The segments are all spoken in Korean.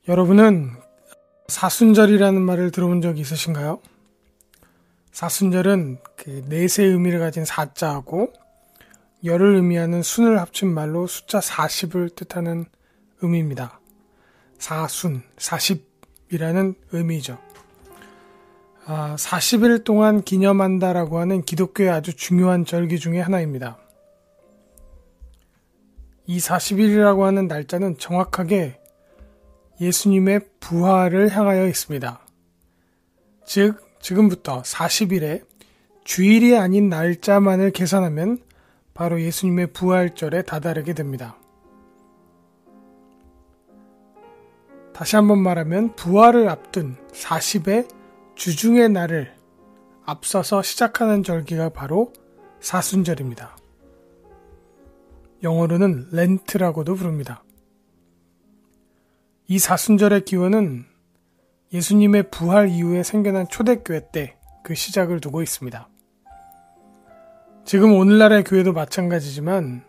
여러분은 사순절이라는 말을 들어본 적 있으신가요? 사순절은 그 넷의 의미를 가진 사자하고 열을 의미하는 순을 합친 말로 숫자 40을 뜻하는 의미입니다. 사순, 40이라는 의미죠. 40일 동안 기념한다라고 하는 기독교의 아주 중요한 절기 중에 하나입니다. 이 40일이라고 하는 날짜는 정확하게 예수님의 부활을 향하여 있습니다. 즉, 지금부터 40일에 주일이 아닌 날짜만을 계산하면 바로 예수님의 부활절에 다다르게 됩니다. 다시 한번 말하면 부활을 앞둔 40의 주중의 날을 앞서서 시작하는 절기가 바로 사순절입니다. 영어로는 렌트라고도 부릅니다. 이 사순절의 기원은 예수님의 부활 이후에 생겨난 초대교회 때 그 시작을 두고 있습니다. 지금 오늘날의 교회도 마찬가지지만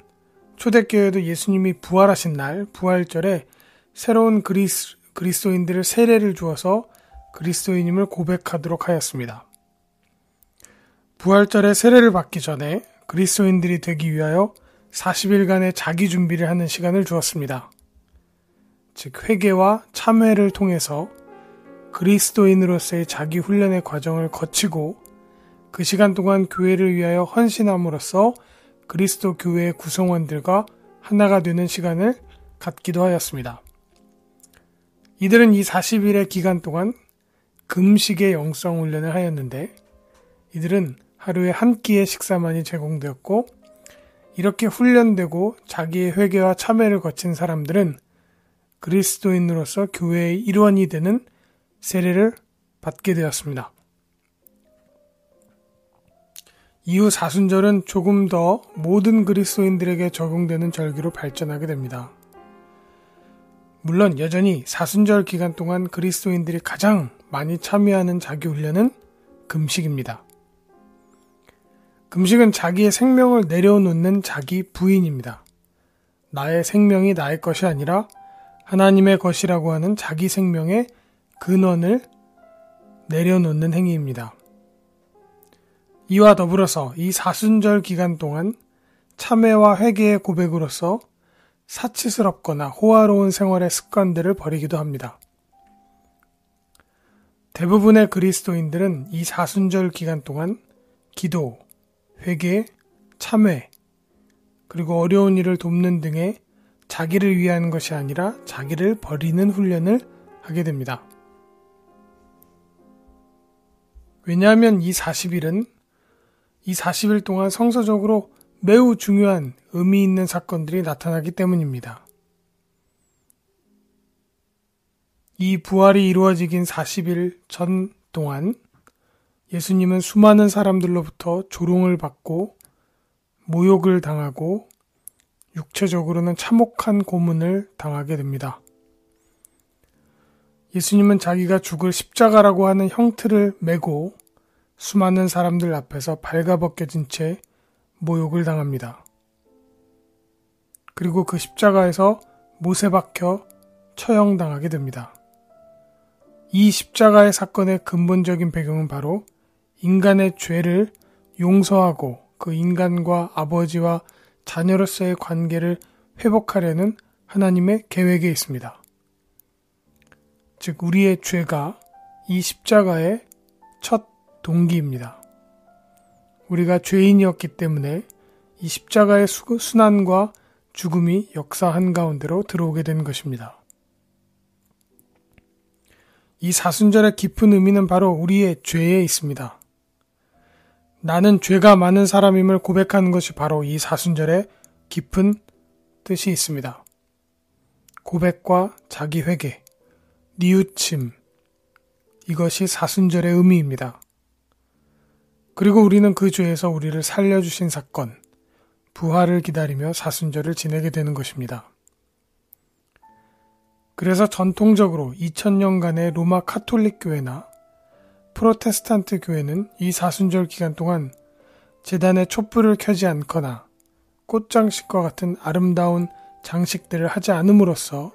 초대교회도 예수님이 부활하신 날, 부활절에 새로운 그리스도인들을 세례를 주어서 그리스도인임을 고백하도록 하였습니다. 부활절에 세례를 받기 전에 그리스도인들이 되기 위하여 40일간의 자기 준비를 하는 시간을 주었습니다. 즉 회개와 참회를 통해서 그리스도인으로서의 자기 훈련의 과정을 거치고 그 시간 동안 교회를 위하여 헌신함으로써 그리스도 교회의 구성원들과 하나가 되는 시간을 갖기도 하였습니다. 이들은 이 40일의 기간 동안 금식의 영성 훈련을 하였는데 이들은 하루에 한 끼의 식사만이 제공되었고 이렇게 훈련되고 자기의 회개와 참회를 거친 사람들은 그리스도인으로서 교회의 일원이 되는 세례를 받게 되었습니다. 이후 사순절은 조금 더 모든 그리스도인들에게 적용되는 절기로 발전하게 됩니다. 물론 여전히 사순절 기간 동안 그리스도인들이 가장 많이 참여하는 자기 훈련은 금식입니다. 금식은 자기의 생명을 내려놓는 자기 부인입니다. 나의 생명이 나의 것이 아니라 하나님의 것이라고 하는 자기 생명의 근원을 내려놓는 행위입니다. 이와 더불어서 이 사순절 기간 동안 참회와 회개의 고백으로서 사치스럽거나 호화로운 생활의 습관들을 버리기도 합니다. 대부분의 그리스도인들은 이 사순절 기간 동안 기도, 회개, 참회, 그리고 어려운 일을 돕는 등의 자기를 위한 것이 아니라 자기를 버리는 훈련을 하게 됩니다. 왜냐하면 이 40일 동안 성서적으로 매우 중요한 의미 있는 사건들이 나타나기 때문입니다. 이 부활이 이루어지긴 40일 전 동안 예수님은 수많은 사람들로부터 조롱을 받고 모욕을 당하고 육체적으로는 참혹한 고문을 당하게 됩니다. 예수님은 자기가 죽을 십자가라고 하는 형틀을 메고 수많은 사람들 앞에서 발가벗겨진 채 모욕을 당합니다. 그리고 그 십자가에서 못에 박혀 처형당하게 됩니다. 이 십자가의 사건의 근본적인 배경은 바로 인간의 죄를 용서하고 그 인간과 아버지와 자녀로서의 관계를 회복하려는 하나님의 계획에 있습니다. 즉 우리의 죄가 이 십자가의 첫 동기입니다. 우리가 죄인이었기 때문에 이 십자가의 순환과 죽음이 역사 한가운데로 들어오게 된 것입니다. 이 사순절의 깊은 의미는 바로 우리의 죄에 있습니다. 나는 죄가 많은 사람임을 고백하는 것이 바로 이 사순절의 깊은 뜻이 있습니다. 고백과 자기 회개, 뉘우침, 이것이 사순절의 의미입니다. 그리고 우리는 그 죄에서 우리를 살려주신 사건, 부활을 기다리며 사순절을 지내게 되는 것입니다. 그래서 전통적으로 2000년간의 로마 카톨릭 교회나 프로테스탄트 교회는 이 사순절 기간 동안 제단에 촛불을 켜지 않거나 꽃장식과 같은 아름다운 장식들을 하지 않음으로써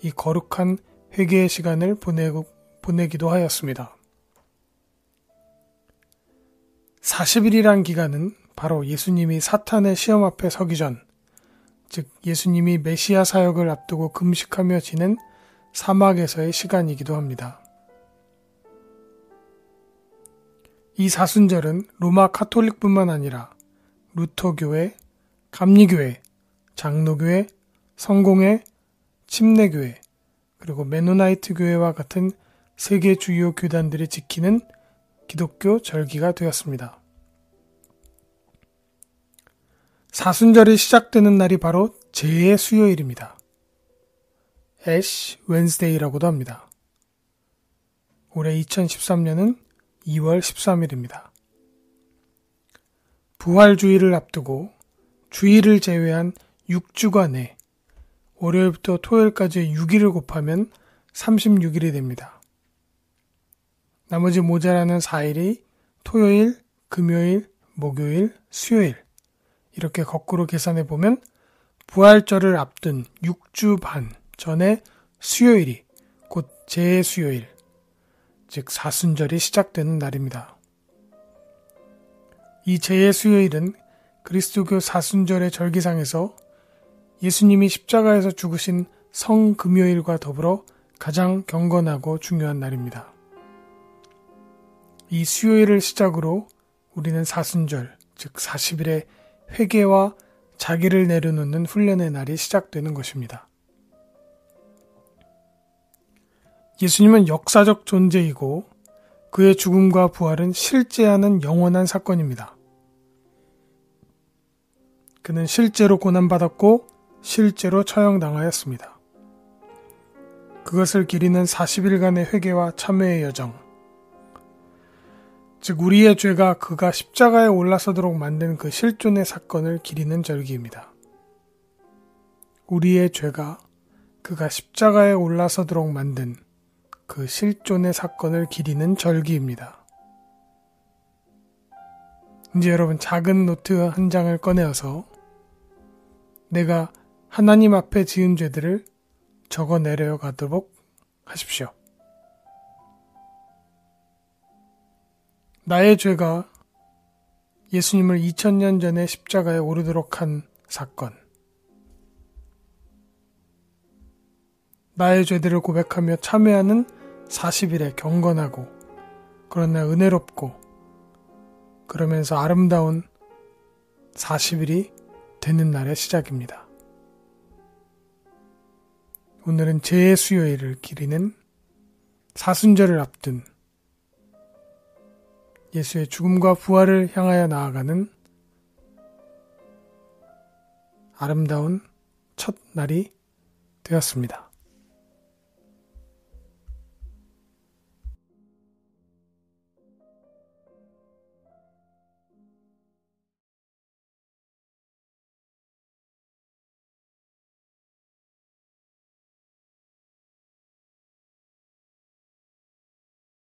이 거룩한 회개의 시간을 보내기도 하였습니다. 40일이란 기간은 바로 예수님이 사탄의 시험 앞에 서기 전, 즉 예수님이 메시아 사역을 앞두고 금식하며 지낸 사막에서의 시간이기도 합니다. 이 사순절은 로마 카톨릭뿐만 아니라 루터교회, 감리교회, 장로교회, 성공회, 침례교회, 그리고 메노나이트 교회와 같은 세계 주요 교단들이 지키는 기독교 절기가 되었습니다. 사순절이 시작되는 날이 바로 재의 수요일입니다. 애쉬 웬스데이라고도 합니다. 올해 2013년은 2월 13일입니다. 부활주일을 앞두고 주일을 제외한 6주간에 월요일부터 토요일까지 6일을 곱하면 36일이 됩니다. 나머지 모자라는 4일이 토요일, 금요일, 목요일, 수요일 이렇게 거꾸로 계산해 보면 부활절을 앞둔 6주 반 전에 수요일이 곧 재수요일, 즉 사순절이 시작되는 날입니다. 이 재수요일은 그리스도교 사순절의 절기상에서 예수님이 십자가에서 죽으신 성금요일과 더불어 가장 경건하고 중요한 날입니다. 이 수요일을 시작으로 우리는 사순절, 즉 40일의 회개와 자기를 내려놓는 훈련의 날이 시작되는 것입니다. 예수님은 역사적 존재이고 그의 죽음과 부활은 실제하는 영원한 사건입니다. 그는 실제로 고난받았고 실제로 처형당하였습니다. 그것을 기리는 40일간의 회개와 참회의 여정, 즉 우리의 죄가 그가 십자가에 올라서도록 만든 그 실존의 사건을 기리는 절기입니다. 우리의 죄가 그가 십자가에 올라서도록 만든 그 실존의 사건을 기리는 절기입니다. 이제 여러분 작은 노트 한 장을 꺼내어서 내가 하나님 앞에 지은 죄들을 적어 내려가도록 하십시오. 나의 죄가 예수님을 2000년 전에 십자가에 오르도록 한 사건. 나의 죄들을 고백하며 참회하는 40일의 경건하고 그러나 은혜롭고 그러면서 아름다운 40일이 되는 날의 시작입니다. 오늘은 재수요일을 기리는 사순절을 앞둔 예수의 죽음과 부활을 향하여 나아가는 아름다운 첫 날이 되었습니다.